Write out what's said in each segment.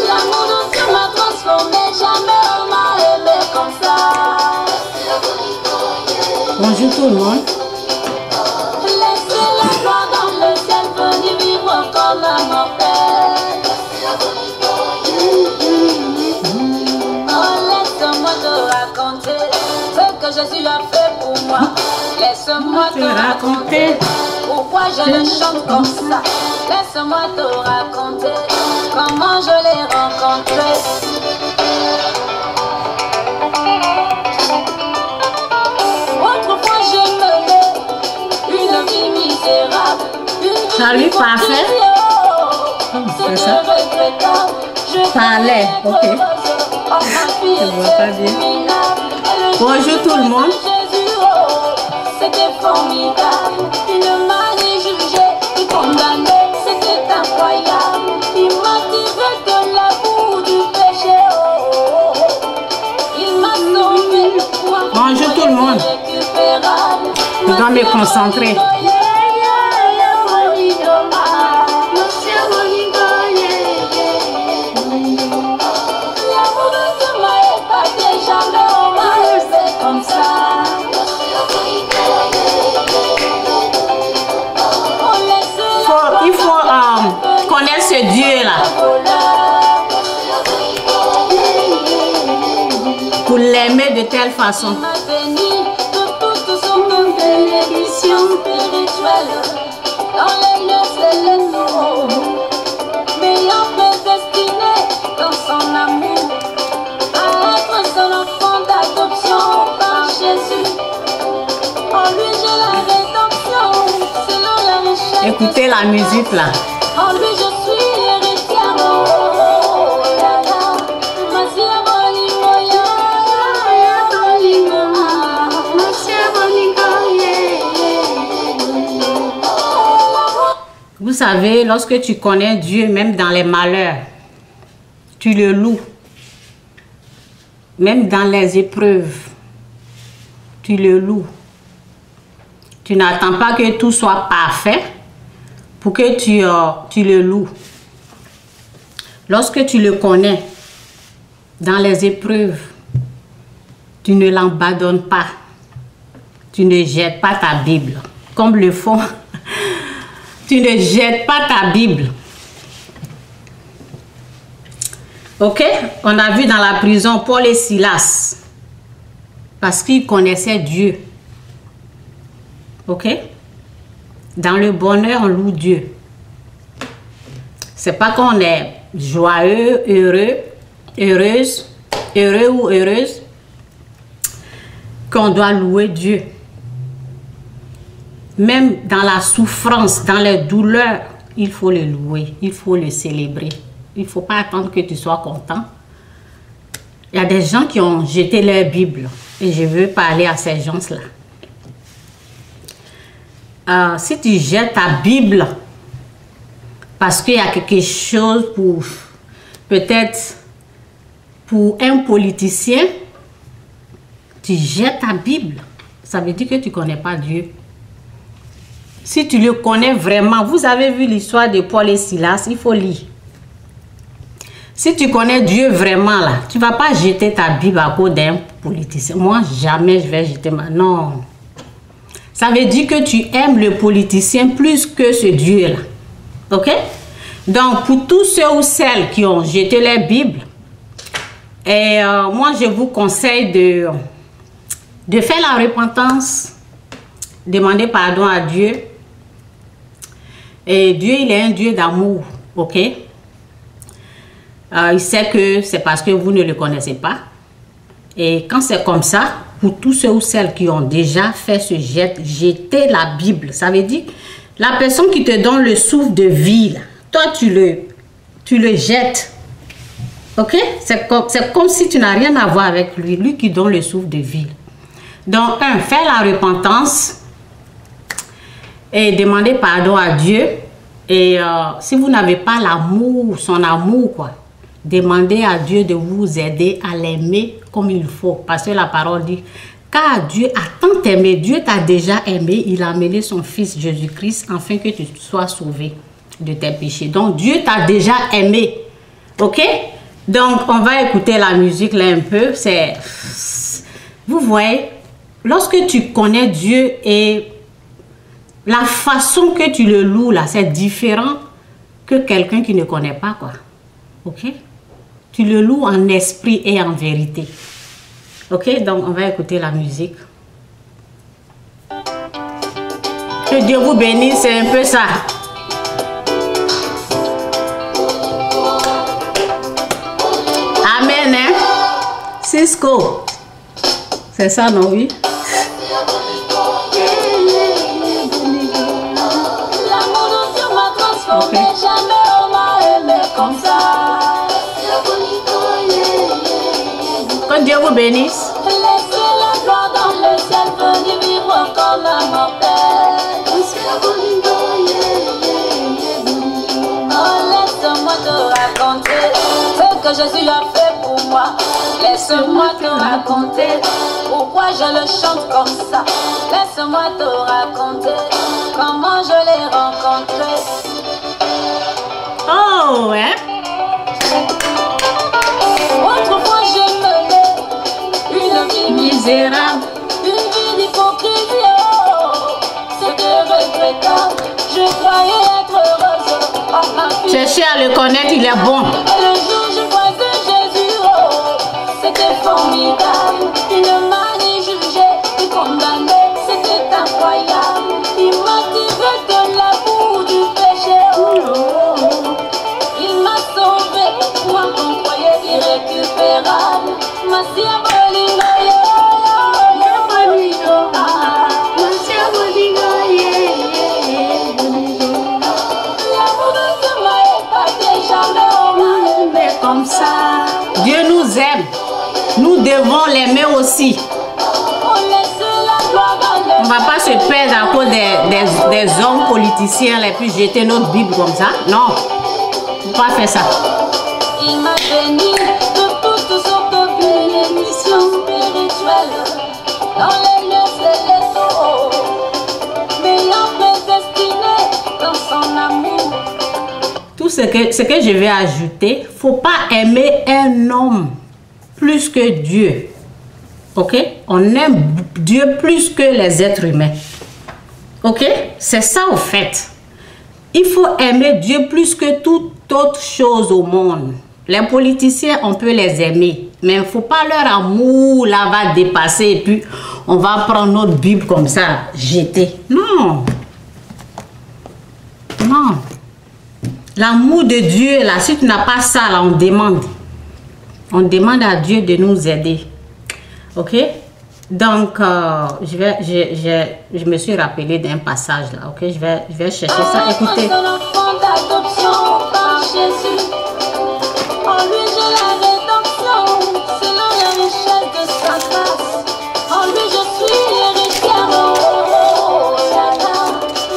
L'amour de Dieu m'a transformé, jamais on m'a aimé comme ça. Bonjour tout le monde. Laissez la gloire dans le ciel venir vivre comme un mortel. Oh, laisse-moi te raconter ce que Jésus a fait pour moi. Laisse-moi te raconter pourquoi je le chante comme ça. Laisse-moi te raconter comment je l'ai rencontré. Autrefois je menais une vie misérable. Salut, parfait. C'est ça. Parlait, ok. Je ne vois pas bien. Bonjour tout le monde. C'était formidable. Il m'a ni jugé, ni condamné. C'était incroyable. Il m'a tiré de la boue du péché. Il m'a sauvé. Bonjour tout le monde. Je dois me concentrer. Il faut connaître ce Dieu-là pour l'aimer de telle façon. Écoutez la musique là. En lui je suis héritière. Oh, là, là. Monsieur Bolingo, Vous savez, lorsque tu connais Dieu, même dans les malheurs, tu le loues. Même dans les épreuves, tu le loues. Tu n'attends pas que tout soit parfait pour que tu le loues. Lorsque tu le connais, dans les épreuves, tu ne l'abandonnes pas. Tu ne jettes pas ta Bible. Comme le font, tu ne jettes pas ta Bible. Ok? On a vu dans la prison Paul et Silas. Parce qu'ils connaissaient Dieu. Ok? Dans le bonheur, on loue Dieu. C'est pas qu'on est joyeux, heureux, heureux ou heureuse, qu'on doit louer Dieu. Même dans la souffrance, dans les douleurs, il faut le louer, il faut le célébrer. Il ne faut pas attendre que tu sois content. Il y a des gens qui ont jeté leur Bible et je veux parler à ces gens-là. Si tu jettes ta Bible parce qu'il y a quelque chose pour, peut-être pour un politicien, tu jettes ta Bible, ça veut dire que tu ne connais pas Dieu. Si tu le connais vraiment, vous avez vu l'histoire de Paul et Silas, il faut lire. Si tu connais Dieu vraiment là, tu ne vas pas jeter ta Bible à cause d'un politicien. Moi, jamais je vais jeter ma... Non. Ça veut dire que tu aimes le politicien plus que ce Dieu-là. Ok? Donc, pour tous ceux ou celles qui ont jeté leur Bible, et moi, je vous conseille de faire la repentance, demander pardon à Dieu. Et Dieu, il est un Dieu d'amour. Ok? Il sait que c'est parce que vous ne le connaissez pas. Et quand c'est comme ça, pour tous ceux ou celles qui ont déjà fait ce jeter la Bible, ça veut dire la personne qui te donne le souffle de vie, là, toi tu le jettes. Ok? C'est comme si tu n'as rien à voir avec lui, lui qui donne le souffle de vie. Donc, faire la repentance et demander pardon à Dieu. Et si vous n'avez pas l'amour, son amour, quoi, demandez à Dieu de vous aider à l'aimer comme il faut. Parce que la parole dit, car Dieu a tant aimé, Dieu t'a déjà aimé, il a amené son fils Jésus-Christ afin que tu sois sauvé. de tes péchés. Donc Dieu t'a déjà aimé. Ok? Donc on va écouter la musique là un peu. C'est, vous voyez, lorsque tu connais Dieu et la façon que tu le loues là, c'est différent que quelqu'un qui ne connaît pas, quoi. Ok? Tu le loues en esprit et en vérité. Ok? Donc on va écouter la musique. Que Dieu vous bénisse, c'est un peu ça. Amen, hein? Cisco. C'est ça, non, oui? L'amour de Dieu m'a transformé, jamais on m'a aimé comme ça. Que Dieu vous bénisse. Laissez la gloire dans le ciel, venir vivre comme un mortel. Oh, laisse-moi te raconter ce que Jésus a fait pour moi. Laisse-moi te raconter pourquoi je le chante comme ça. Laisse-moi te raconter comment je l'ai rencontré. Oh, ouais. Autrefois je menais une vie misérable, une vie d'hypocrisie, oh, c'était regrettable. Je croyais être heureuse, oh ma fille. Cherchez à le connaître, il est bon. Et le jour où je croisais Jésus, oh, c'était formidable. Il ne m'a ni jugé, ni condamné, c'était incroyable. Il m'a tiré de la boue du péché, oh. Il m'a sauvé, moi qu'on croyait irrécupérable. Ma diabolino, l'amour de Dieu m'a épaté, jamais on m'a aimé comme ça. Dieu nous aime. Nous devons l'aimer aussi. On laisse la gloire dans On le ne va pas se perdre à cause des hommes politiciens et puis jeter notre Bible comme ça. Non, il ne faut pas faire ça. Il m'a béni de toutes sortes de bénédictions spirituelles dans les lieux célestes, m'ayant prédestiné dans son amour. Tout ce que je vais ajouter, il ne faut pas aimer un homme plus que Dieu. Ok? On aime Dieu plus que les êtres humains. Ok? C'est ça au fait. Il faut aimer Dieu plus que toute autre chose au monde. Les politiciens, on peut les aimer, mais il ne faut pas leur amour là va dépasser et puis on va prendre notre Bible comme ça, jeter. Non. Non. L'amour de Dieu, là, si tu n'as pas ça, là, on demande. On demande à Dieu de nous aider. Ok? Donc, je me suis rappelé d'un passage là. Ok? Je vais chercher ça. Écoutez. Son enfant d'adoption par Jésus. En lui j'ai la rédemption, selon la richesse de sa grâce. En lui je suis héritière. Oh, la la,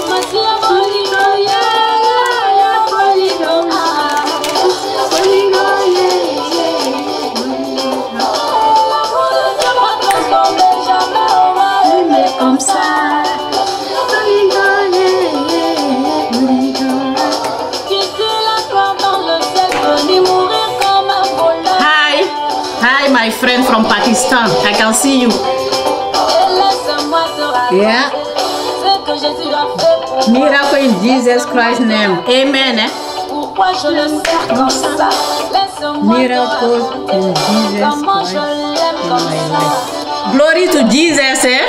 ma diabolino, ya, bolino, ah, bolino, l'amour de Dieu m'a transformé, jamais on m'a aimé comme ça. Hi, my friend from Pakistan. I can see you. Yeah. Miracle in Jesus Christ's name. Amen. Eh? Pourquoi je le sers comme ça? Miracle in Jesus Comment je Christ. l'aime comme ça? Glory to Jesus. Eh?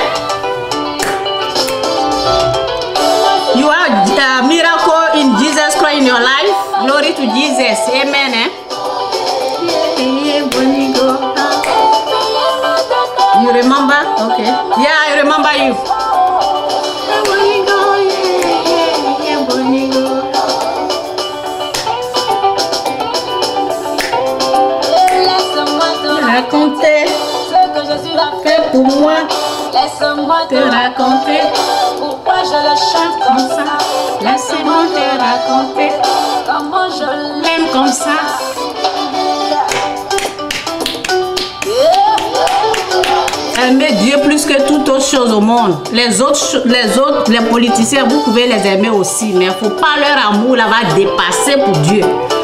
You are a miracle in Jesus Christ in your life. Glory to Jesus. Amen. Eh? You remember? Okay. Yeah, I remember you. Raconter ce que Jésus a fait pour moi. Laisse-moi Te raconter pourquoi je le chante comme ça. Laisse-moi te raconter comment je l'aime. l'aime comme ça. aimer Dieu plus que toute autre chose au monde. Les politiciens, vous pouvez les aimer aussi, mais il ne faut pas leur amour là va dépasser pour Dieu.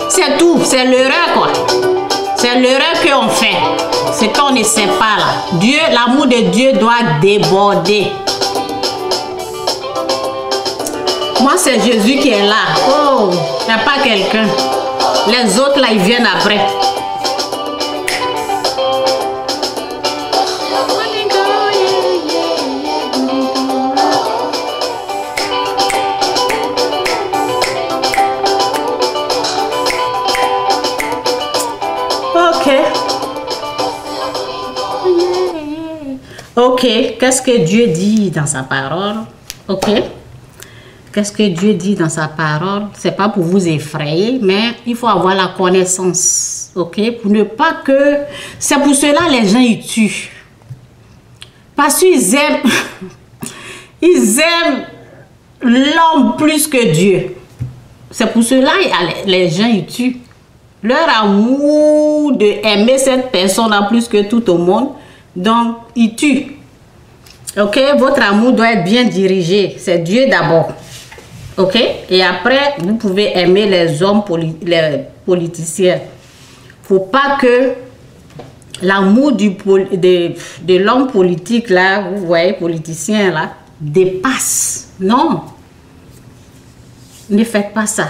C'est tout, c'est l'erreur quoi. C'est l'erreur qu'on fait. C'est qu'on ne sait pas là. Dieu, l'amour de Dieu doit déborder. Moi, c'est Jésus qui est là. Oh, il n'y a pas quelqu'un. Les autres là, ils viennent après. Ok, qu'est-ce que Dieu dit dans sa parole? Ok, qu'est-ce que Dieu dit dans sa parole? C'est pas pour vous effrayer, mais il faut avoir la connaissance. Ok, pour ne pas que... C'est pour cela les gens ils tuent. Parce qu'ils aiment... ils aiment l'homme plus que Dieu. C'est pour cela les gens ils tuent. Leur amour de aimer cette personne-là plus que tout au monde, donc ils tuent. Ok, votre amour doit être bien dirigé. C'est Dieu d'abord. Ok, et après vous pouvez aimer les hommes, les politiciens. Faut pas que l'amour de l'homme politique là, vous voyez, politicien là, dépasse. Non, ne faites pas ça.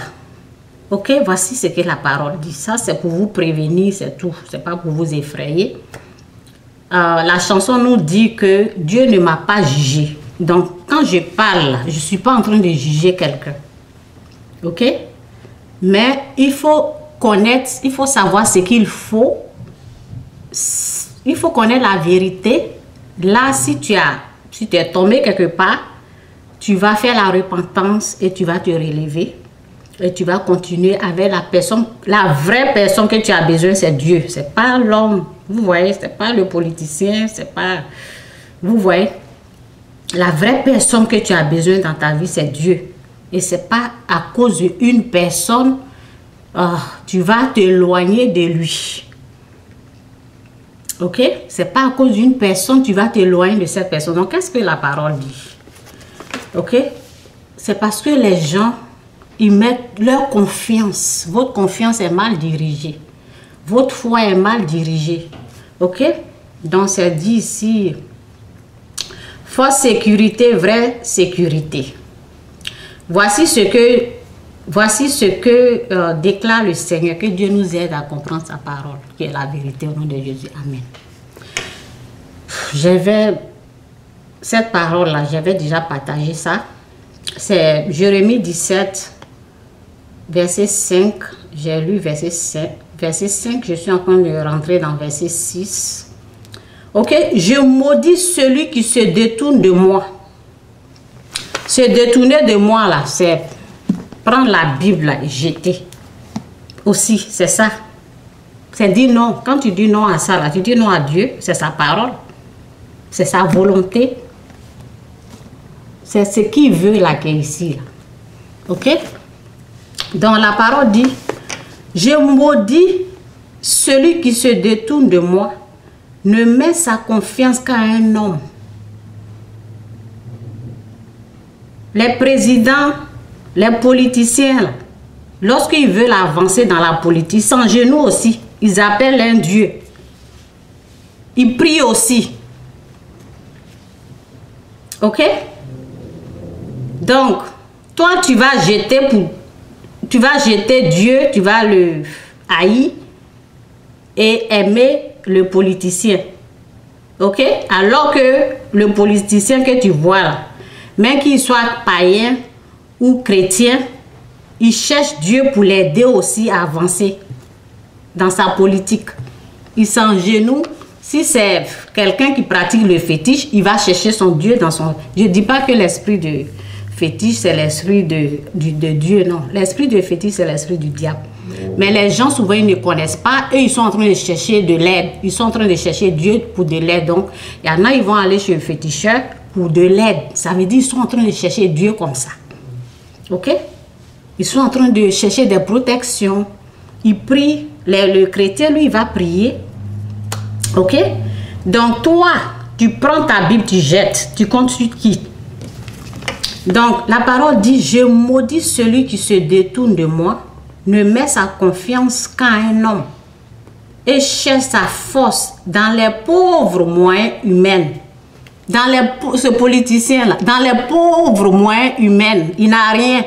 Ok, voici ce que la parole dit. Ça, c'est pour vous prévenir, c'est tout. C'est pas pour vous effrayer. La chanson nous dit que Dieu ne m'a pas jugé. Donc, quand je parle, je ne suis pas en train de juger quelqu'un. Ok? Mais il faut connaître, il faut savoir ce qu'il faut. Il faut connaître la vérité. Là, si tu es tombé quelque part, tu vas faire la repentance et tu vas te relever. Et tu vas continuer avec la personne, la vraie personne que tu as besoin, c'est Dieu. C'est pas l'homme, vous voyez, c'est pas le politicien, c'est pas... Vous voyez, la vraie personne que tu as besoin dans ta vie, c'est Dieu. Et c'est pas à cause d'une personne, tu vas t'éloigner de lui. Ok? C'est pas à cause d'une personne, tu vas t'éloigner de cette personne. Donc, qu'est-ce que la parole dit? Ok? C'est parce que les gens... ils mettent leur confiance. Votre confiance est mal dirigée. Votre foi est mal dirigée. Ok? Donc, c'est dit ici, fausse sécurité, vraie sécurité. Voici ce que déclare le Seigneur. Que Dieu nous aide à comprendre sa parole, qui est la vérité au nom de Jésus. Amen. Cette parole-là, j'avais déjà partagé ça. C'est Jérémie 17, verset 5, j'ai lu verset 5, je suis en train de rentrer dans verset 6. Ok, je maudis celui qui se détourne de moi. Se détourner de moi là, c'est prendre la Bible là, et jeter. Aussi, c'est ça. C'est dire non. Quand tu dis non à ça là, tu dis non à Dieu, c'est sa parole. C'est sa volonté. C'est ce qu'il veut là qui est ici. Là. Ok? Donc la parole dit, je maudis celui qui se détourne de moi, ne met sa confiance qu'à un homme. Les présidents, les politiciens, lorsqu'ils veulent avancer dans la politique, sans genoux aussi, ils appellent un Dieu. Ils prient aussi. Ok? Donc, toi, tu vas jeter Dieu, tu vas le haïr et aimer le politicien. Ok? Alors que le politicien que tu vois là, même qu'il soit païen ou chrétien, il cherche Dieu pour l'aider aussi à avancer dans sa politique. Il s'engenouille. Si c'est quelqu'un qui pratique le fétiche, il va chercher son Dieu dans son... Je ne dis pas que l'esprit de fétiche, c'est l'esprit de Dieu, non. L'esprit de fétiche, c'est l'esprit du diable. Mais les gens, souvent, ils ne connaissent pas et ils sont en train de chercher de l'aide. Ils sont en train de chercher Dieu pour de l'aide. Donc, il y en a, ils vont aller chez le féticheur pour de l'aide. Ça veut dire qu'ils sont en train de chercher Dieu comme ça. Ok? Ils sont en train de chercher des protections. Ils prient. Le chrétien, lui, il va prier. Ok? Donc, toi, Tu prends ta Bible, tu jettes. Tu comptes sur qui? Donc, la parole dit, je maudis celui qui se détourne de moi, ne met sa confiance qu'à un homme et cherche sa force dans les pauvres moyens humains. Dans ce politicien-là, dans les pauvres moyens humains, il n'a rien.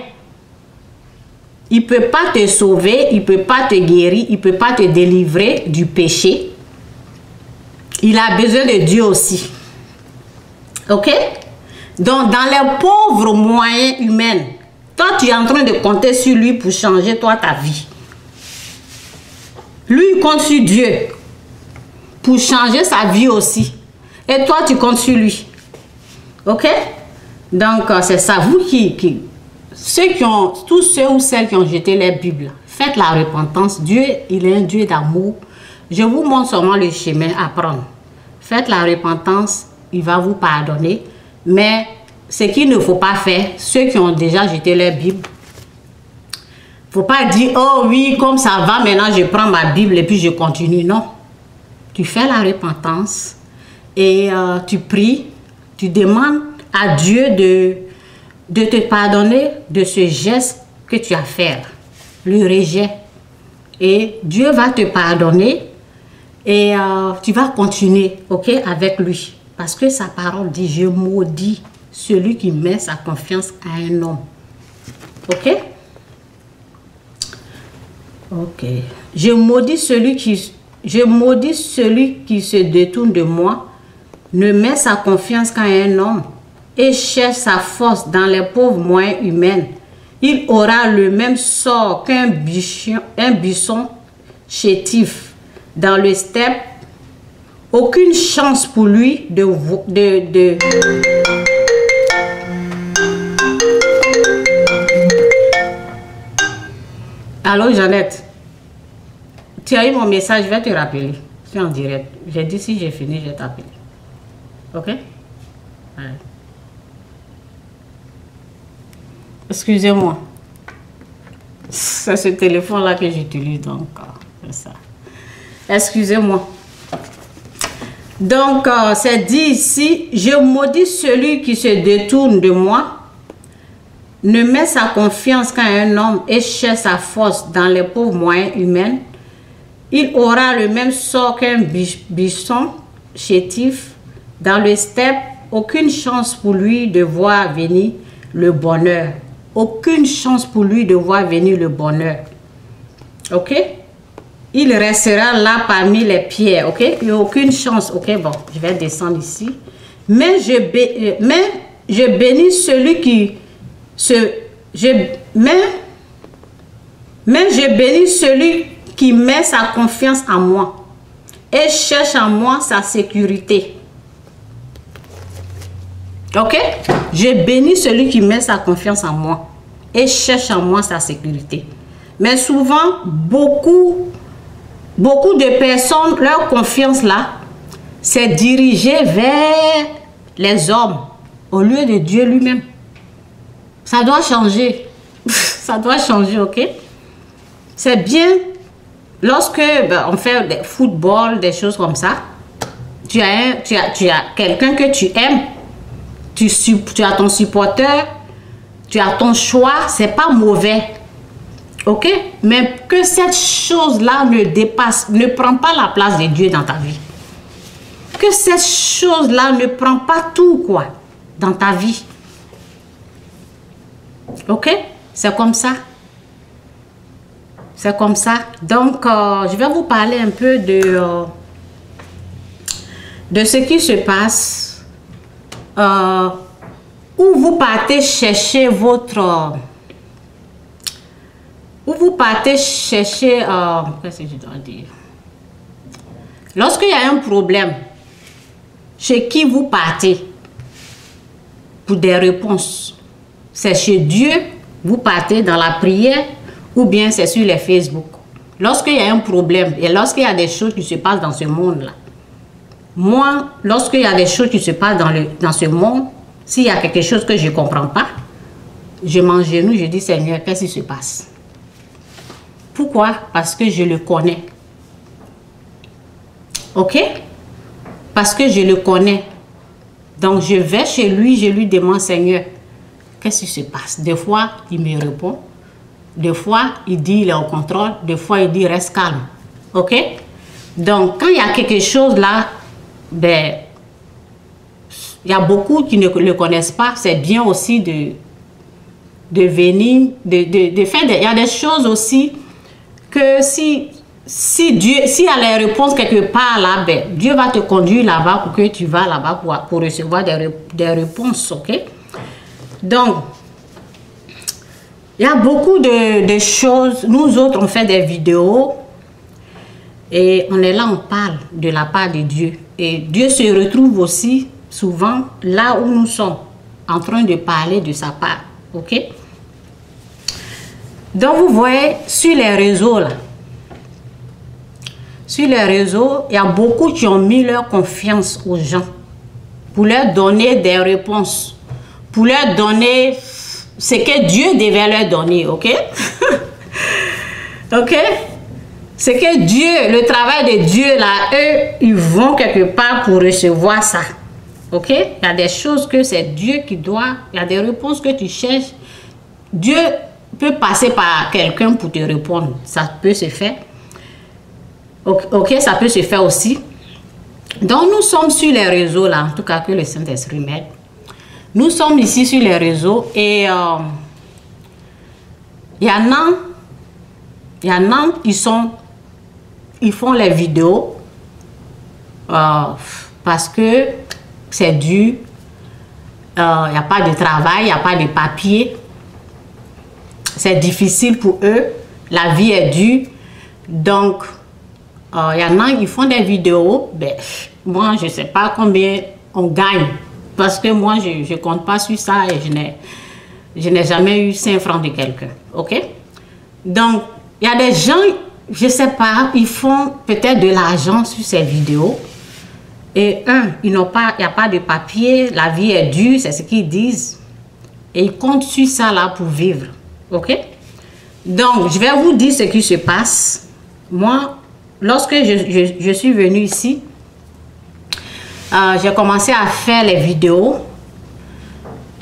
Il ne peut pas te sauver, il ne peut pas te guérir, il ne peut pas te délivrer du péché. Il a besoin de Dieu aussi. Ok? Donc, dans les pauvres moyens humains, toi, tu es en train de compter sur lui pour changer, toi, ta vie. Lui, il compte sur Dieu pour changer sa vie aussi. Et toi, tu comptes sur lui. Ok? Donc, c'est ça. Vous tous ceux ou celles qui ont jeté les Bibles, faites la repentance. Dieu, il est un Dieu d'amour. Je vous montre seulement le chemin à prendre. Faites la repentance, il va vous pardonner. Mais ce qu'il ne faut pas faire, ceux qui ont déjà jeté les Bibles, il ne faut pas dire, oh oui, comme ça va, maintenant je prends ma Bible et puis je continue. Non. Tu fais la repentance. Et tu pries, tu demandes à Dieu de te pardonner de ce geste que tu as fait, le rejet. Et Dieu va te pardonner et tu vas continuer, ok, avec lui. Parce que sa parole dit, je maudis celui qui met sa confiance à un homme. Ok? Ok. Je maudis celui qui se détourne de moi, ne met sa confiance qu'à un homme et cherche sa force dans les pauvres moyens humains. Il aura le même sort qu'un buisson chétif dans le steppe. Aucune chance pour lui Allô, Jeannette? Tu as eu mon message, je vais te rappeler. Je suis en direct. J'ai dit si j'ai fini, je vais t'appeler. Ok? Ouais. Excusez-moi. C'est ce téléphone-là que j'utilise, donc c'est ça. Excusez-moi. Donc, c'est dit ici, je maudis celui qui se détourne de moi, ne met sa confiance qu'à un homme et cherche sa force dans les pauvres moyens humains. Il aura le même sort qu'un buisson chétif dans le steppe. Aucune chance pour lui de voir venir le bonheur. Aucune chance pour lui de voir venir le bonheur. Ok? Il restera là parmi les pierres. Ok? Il n'y a aucune chance. Ok, bon, je vais descendre ici. Mais je bénis celui qui mais je bénis celui qui met sa confiance en moi et cherche en moi sa sécurité. Ok? Je bénis celui qui met sa confiance en moi et cherche en moi sa sécurité. Mais souvent, beaucoup de personnes, leur confiance là, c'est dirigé vers les hommes au lieu de Dieu lui-même. Ça doit changer. Ça doit changer, ok? C'est bien lorsque on fait des football, des choses comme ça. Tu as quelqu'un que tu aimes. Tu as ton supporter, tu as ton choix, c'est pas mauvais. Ok? Mais que cette chose-là ne prend pas la place de Dieu dans ta vie. Que cette chose-là ne prend pas tout, quoi, dans ta vie. Ok? C'est comme ça. C'est comme ça. Donc, je vais vous parler un peu de ce qui se passe. Où vous partez chercher votre... Où vous partez chercher... qu'est-ce que je dois dire? Lorsqu'il y a un problème, chez qui vous partez pour des réponses? C'est chez Dieu, vous partez dans la prière, ou bien c'est sur les Facebook. Lorsqu'il y a un problème et lorsqu'il y a des choses qui se passent dans ce monde-là, moi, lorsqu'il y a des choses qui se passent dans ce monde, s'il y a quelque chose que je ne comprends pas, je m'agenouille, je dis, Seigneur, qu'est-ce qui se passe? Pourquoi? Parce que je le connais. Ok? Parce que je le connais. Donc, je vais chez lui, je lui demande, Seigneur, qu'est-ce qui se passe? Des fois, il me répond. Des fois, il dit, il est au contrôle. Des fois, il dit, reste calme. OK? Donc, quand il y a quelque chose là, ben, il y a beaucoup qui ne le connaissent pas. C'est bien aussi de venir, de faire des... Il y a des choses aussi que si y a les réponses quelque part là, ben, Dieu va te conduire là-bas pour que tu vas là-bas pour recevoir des réponses, ok? Donc, il y a beaucoup de choses. Nous autres, on fait des vidéos et on est là, on parle de la part de Dieu. Et Dieu se retrouve aussi souvent là où nous sommes, en train de parler de sa part, ok? Donc, vous voyez, sur les réseaux là, sur les réseaux, il y a beaucoup qui ont mis leur confiance aux gens pour leur donner des réponses, pour leur donner ce que Dieu devait leur donner, ok? Ok? C'est que Dieu, le travail de Dieu là, eux, ils vont quelque part pour recevoir ça, ok? Il y a des choses que c'est Dieu qui doit, il y a des réponses que tu cherches. Dieu peut passer par quelqu'un pour te répondre, ça peut se faire. Ok, ça peut se faire aussi. Donc, nous sommes sur les réseaux, là, en tout cas que le Saint-Esprit m'aide. Nous sommes ici sur les réseaux et il y en a, ils font les vidéos parce que c'est dur. Il n'y a pas de travail, il n'y a pas de papier. C'est difficile pour eux. La vie est dure. Donc, il y en a, ils font des vidéos. Ben, moi, je ne sais pas combien on gagne. Parce que moi, je ne compte pas sur ça et je n'ai jamais eu 5 francs de quelqu'un. OK? Donc, il y a des gens, je ne sais pas, ils font peut-être de l'argent sur ces vidéos. Et il n'y a pas de papier, la vie est dure, c'est ce qu'ils disent. Et ils comptent sur ça là pour vivre. OK? Donc, je vais vous dire ce qui se passe. Moi, lorsque je suis venue ici, j'ai commencé à faire les vidéos.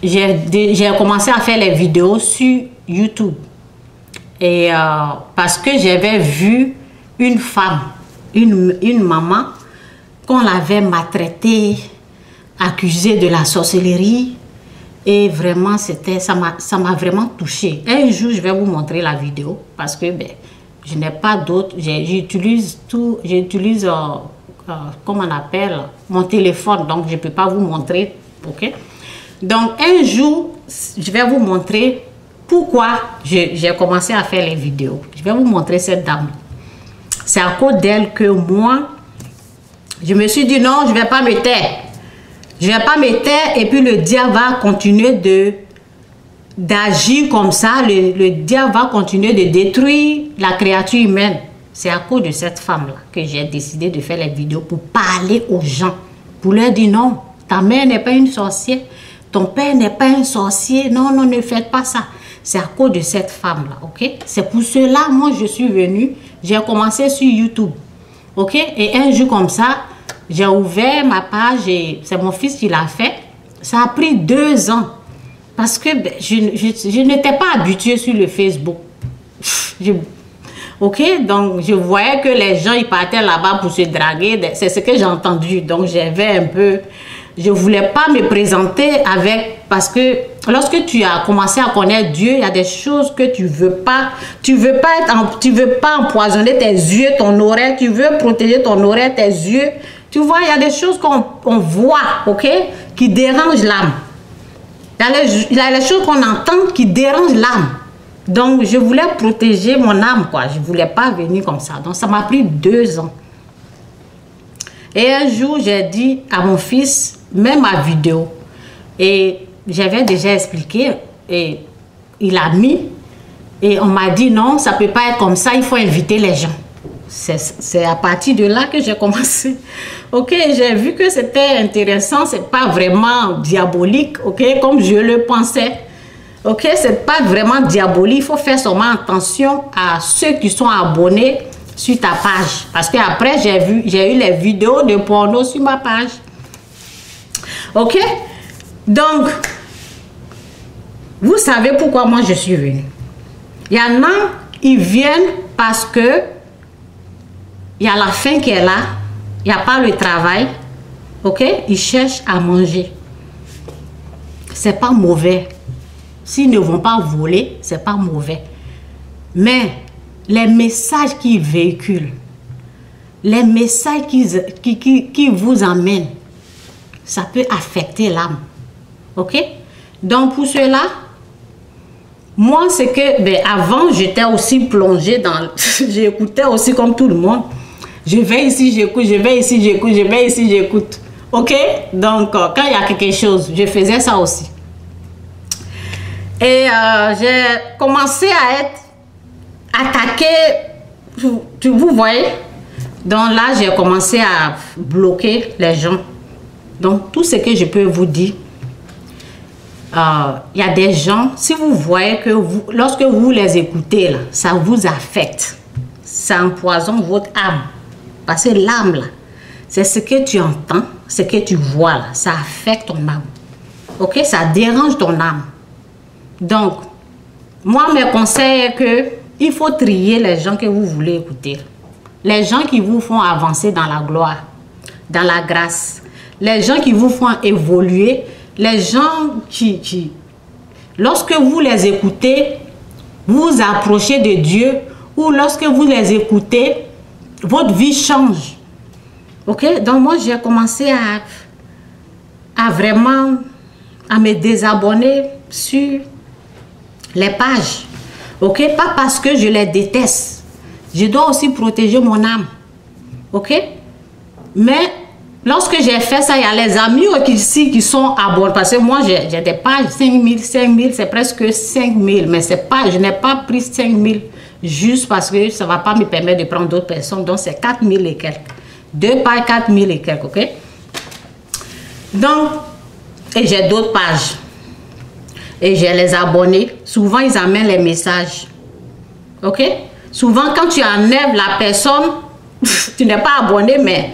J'ai commencé à faire les vidéos sur YouTube. Et parce que j'avais vu une femme, une maman, qu'on l'avait maltraitée, accusée de la sorcellerie. Et vraiment, ça m'a vraiment touchée. Un jour, je vais vous montrer la vidéo parce que ben, je n'ai pas d'autre. J'utilise tout, comment on appelle, mon téléphone, donc je ne peux pas vous montrer, ok? Donc, un jour, je vais vous montrer pourquoi j'ai commencé à faire les vidéos. Je vais vous montrer cette dame. C'est à cause d'elle que moi, je me suis dit non, je ne vais pas me taire. Je ne vais pas me taire et puis le diable va continuer d'agir comme ça. Le diable va continuer de détruire la créature humaine. C'est à cause de cette femme-là que j'ai décidé de faire les vidéos pour parler aux gens. Pour leur dire non, ta mère n'est pas une sorcière, ton père n'est pas un sorcier. Non, non, ne faites pas ça. C'est à cause de cette femme-là, ok? C'est pour cela, moi, je suis venue. J'ai commencé sur YouTube, ok? Et un jour comme ça, j'ai ouvert ma page et c'est mon fils qui l'a fait. Ça a pris 2 ans parce que ben, je n'étais pas habituée sur le Facebook. Ok, donc je voyais que les gens ils partaient là-bas pour se draguer. C'est ce que j'ai entendu. Donc j'avais un peu... Je ne voulais pas me présenter avec... Parce que lorsque tu as commencé à connaître Dieu, il y a des choses que tu ne veux pas. Tu veux pas empoisonner tes yeux, ton oreille. Tu veux protéger ton oreille, tes yeux. Tu vois, il y a des choses qu'on voit, ok, qui dérangent l'âme. Il y a les choses qu'on entend qui dérangent l'âme. Donc, je voulais protéger mon âme, quoi. Je ne voulais pas venir comme ça. Donc, ça m'a pris 2 ans. Et un jour, j'ai dit à mon fils, mets ma vidéo. Et j'avais déjà expliqué. Et il a mis. Et on m'a dit, non, ça ne peut pas être comme ça. Il faut inviter les gens. C'est à partir de là que j'ai commencé. Ok, j'ai vu que c'était intéressant. C'est pas vraiment diabolique, ok, comme je le pensais. Ok, c'est pas vraiment diabolique. Il faut faire seulement attention à ceux qui sont abonnés sur ta page. Parce que après j'ai eu les vidéos de porno sur ma page. Ok? Donc, vous savez pourquoi moi je suis venue. Il y en a, ils viennent parce que il y a la faim qui est là, il n'y a pas le travail. Ok? Ils cherchent à manger. C'est pas mauvais. S'ils ne vont pas voler, c'est pas mauvais. Mais les messages qu'ils véhiculent, les messages qui vous amènent, ça peut affecter l'âme. Ok? Donc pour cela, moi c'est que, ben, avant j'étais aussi plongée dans, j'écoutais aussi comme tout le monde. Je vais ici, j'écoute, je vais ici, j'écoute, je vais ici, j'écoute. Ok? Donc quand il y a quelque chose, je faisais ça aussi. Et j'ai commencé à être attaquée, vous voyez? Donc là, j'ai commencé à bloquer les gens. Donc tout ce que je peux vous dire, il y a des gens, si vous voyez que vous, lorsque vous les écoutez, là, ça vous affecte. Ça empoisonne votre âme. Parce que l'âme, là, c'est ce que tu entends, ce que tu vois, là, ça affecte ton âme. Ok? Ça dérange ton âme. Donc, moi, mes conseils est que il faut trier les gens que vous voulez écouter. Les gens qui vous font avancer dans la gloire, dans la grâce. Les gens qui vous font évoluer. Les gens qui lorsque vous les écoutez, vous vous approchez de Dieu. Ou lorsque vous les écoutez, votre vie change. Ok? Donc, moi, j'ai commencé à vraiment à me désabonner sur les pages. Ok? Pas parce que je les déteste. Je dois aussi protéger mon âme. Ok? Mais lorsque j'ai fait ça, il y a les amis ici qui sont abonnés. Parce que moi, j'ai des pages 5000, c'est presque 5000. Mais c'est pas, je n'ai pas pris 5000 juste parce que ça ne va pas me permettre de prendre d'autres personnes. Donc, c'est 4000 et quelques. 2 pages, 4000 et quelques. Ok? Donc, et j'ai d'autres pages. Et j'ai les abonnés. Souvent, ils amènent les messages. Ok? Souvent, quand tu enlèves la personne, tu n'es pas abonné, mais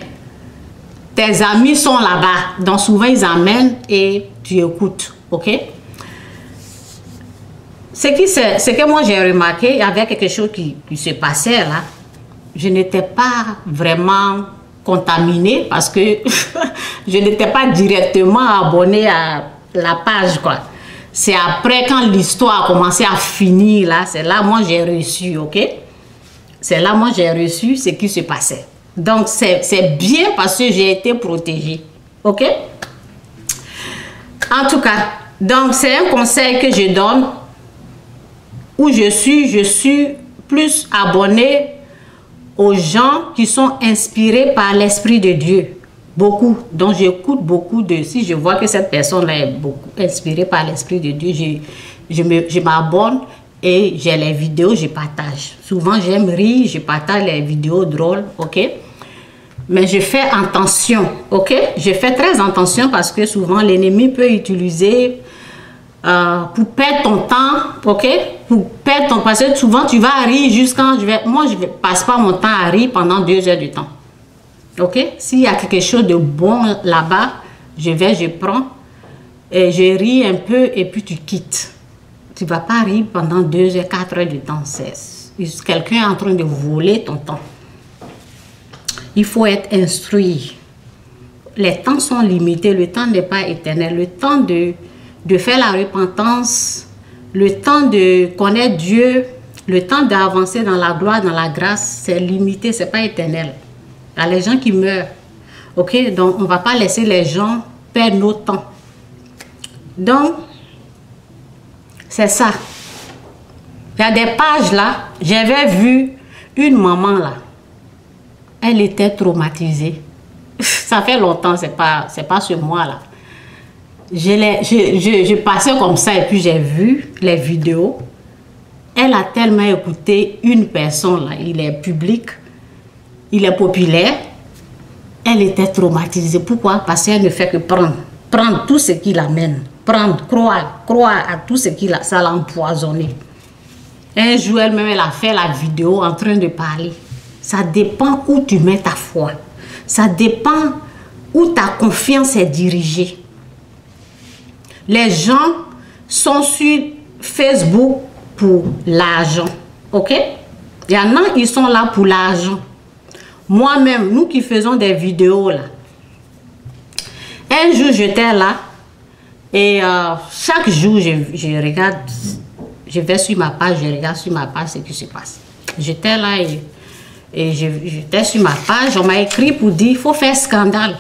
tes amis sont là-bas. Donc, souvent, ils amènent et tu écoutes. Ok? Ce que moi, j'ai remarqué, il y avait quelque chose qui se passait là. Je n'étais pas vraiment contaminée parce que je n'étais pas directement abonnée à la page, quoi. C'est après, quand l'histoire a commencé à finir, là, c'est là, moi, j'ai reçu, ok? C'est là, moi, j'ai reçu ce qui se passait. Donc, c'est bien parce que j'ai été protégée, ok? En tout cas, donc, c'est un conseil que je donne où je suis plus abonnée aux gens qui sont inspirés par l'Esprit de Dieu. Beaucoup. Donc, j'écoute beaucoup de... Si je vois que cette personne-là est beaucoup inspirée par l'Esprit de Dieu, je m'abonne et j'ai les vidéos, je partage. Souvent, j'aime rire, je partage les vidéos drôles, ok? Mais je fais attention, ok? Je fais très attention parce que souvent, l'ennemi peut utiliser pour perdre ton temps, ok? Pour perdre ton... Parce que souvent, tu vas rire jusqu'à... Moi, je ne passe pas mon temps à rire pendant 2 heures de temps. Ok? S'il y a quelque chose de bon là-bas, je prends, et je ris un peu et puis tu quittes. Tu ne vas pas rire pendant 2 heures, 4 heures de temps. Quelqu'un est en train de voler ton temps. Il faut être instruit. Les temps sont limités, le temps n'est pas éternel. Le temps de faire la repentance, le temps de connaître Dieu, le temps d'avancer dans la gloire, dans la grâce, c'est limité, ce n'est pas éternel. Il y a les gens qui meurent. Ok? Donc, on ne va pas laisser les gens perdre notre temps. Donc, c'est ça. Il y a des pages là. J'avais vu une maman là. Elle était traumatisée. Ça fait longtemps, c'est pas ce mois-là. Je passais comme ça et puis j'ai vu les vidéos. Elle a tellement écouté une personne là. Il est public. Il est populaire. Elle était traumatisée. Pourquoi? Parce qu'elle ne fait que prendre tout ce qu'il amène. Croire à tout ce qu'il a. Ça l'a empoisonné. Un jour, elle-même, elle a fait la vidéo en train de parler. Ça dépend où tu mets ta foi. Ça dépend où ta confiance est dirigée. les gens sont sur Facebook pour l'argent. Ok? Il y en a, ils sont là pour l'argent. Moi-même, nous qui faisons des vidéos là, un jour j'étais là et chaque jour je regarde, je vais sur ma page, je regarde sur ma page ce qui se passe. J'étais là et j'étais sur ma page, on m'a écrit pour dire il faut faire scandale.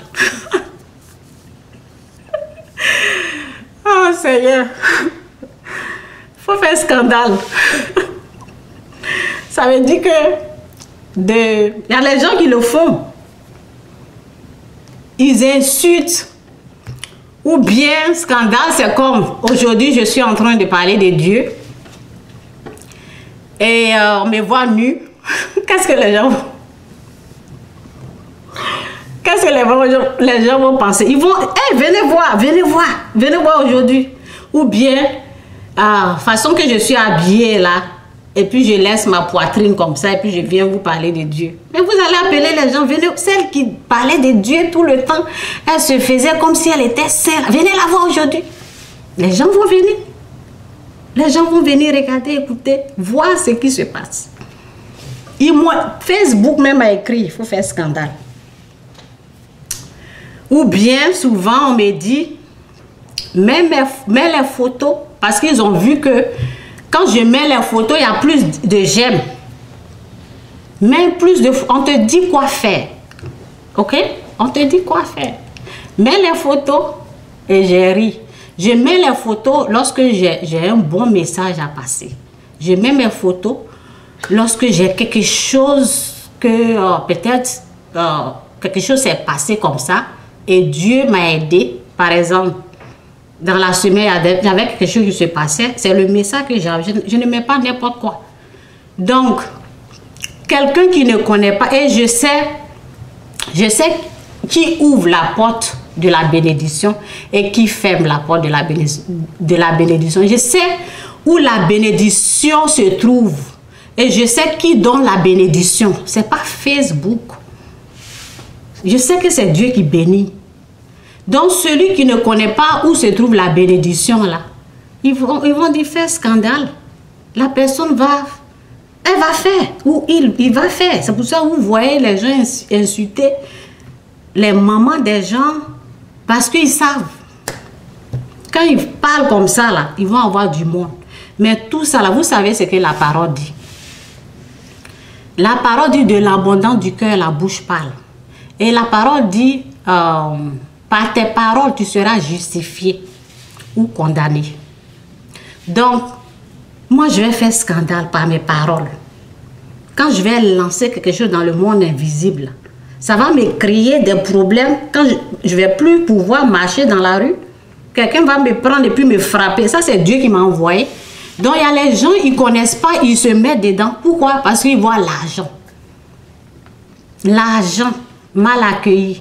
Oh Seigneur, il faut faire scandale. Ça veut dire que il y a les gens qui le font. Ils insultent. Ou bien, scandale, c'est comme aujourd'hui, je suis en train de parler de Dieu. Et on me voit nue. Qu'est-ce que les gens vont... Qu'est-ce que les gens vont penser? Ils vont, hey, venez voir aujourd'hui. Ou bien, façon que je suis habillée là, et puis je laisse ma poitrine comme ça, et puis je viens vous parler de Dieu. Mais vous allez appeler les gens, venez, celle qui parlait de Dieu tout le temps, elle se faisait comme si elle était seule. Venez la voir aujourd'hui. Les gens vont venir. Les gens vont venir regarder, écouter, voir ce qui se passe. Facebook même a écrit, il faut faire scandale. Ou bien, souvent, on me dit, mets les photos, parce qu'ils ont vu que quand je mets les photos, il y a plus de j'aime. Mais plus de... On te dit quoi faire. Ok? On te dit quoi faire. Mets les photos et j'ai ri. Je mets les photos lorsque j'ai un bon message à passer. Je mets mes photos lorsque j'ai quelque chose que peut-être quelque chose s'est passé comme ça et Dieu m'a aidé. Par exemple, dans la semaine, il y avait quelque chose qui se passait. C'est le message que j'ai. Je ne mets pas n'importe quoi. Donc, quelqu'un qui ne connaît pas, et je sais qui ouvre la porte de la bénédiction et qui ferme la porte de la bénédiction. Je sais où la bénédiction se trouve. Et je sais qui donne la bénédiction. Ce n'est pas Facebook. Je sais que c'est Dieu qui bénit. Donc, celui qui ne connaît pas où se trouve la bénédiction, là, ils vont dire faire scandale. La personne elle va faire, ou il va faire. C'est pour ça que vous voyez les gens insulter les mamans des gens, parce qu'ils savent. Quand ils parlent comme ça, là, ils vont avoir du monde. Mais tout ça, là, vous savez ce que la parole dit. La parole dit de l'abondance du cœur, la bouche parle. Et la parole dit... par tes paroles, tu seras justifié ou condamné. Donc, moi, je vais faire scandale par mes paroles. Quand je vais lancer quelque chose dans le monde invisible, ça va me créer des problèmes. Quand je ne vais plus pouvoir marcher dans la rue, quelqu'un va me prendre et puis me frapper. Ça, c'est Dieu qui m'a envoyé. Donc, il y a les gens, ils ne connaissent pas, ils se mettent dedans. Pourquoi? Parce qu'ils voient l'argent. L'argent mal accueilli.